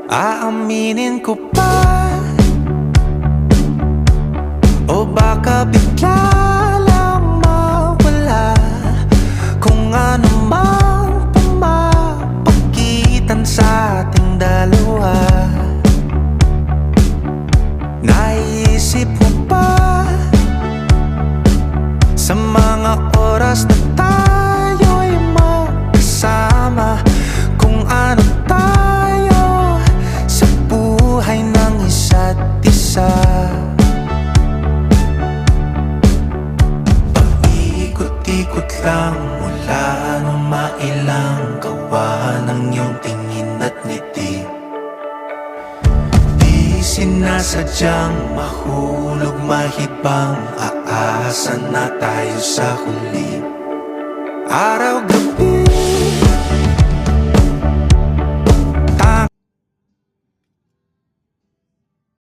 Aaminin ko pa, o baka bigla lang mawala kung ano mang pumapagitan sa ating dalawa. Naisip mo ba sa mga oras na tayo'y magkasama, kung ano tayo sa buhay ng isa't isa? Paikot-ikot lang mula nung mailang gawa ng iyong tingin at ngiti. Di sinasadyang mahulog, mahibang aasa na tayo sa huli. Araw-gabi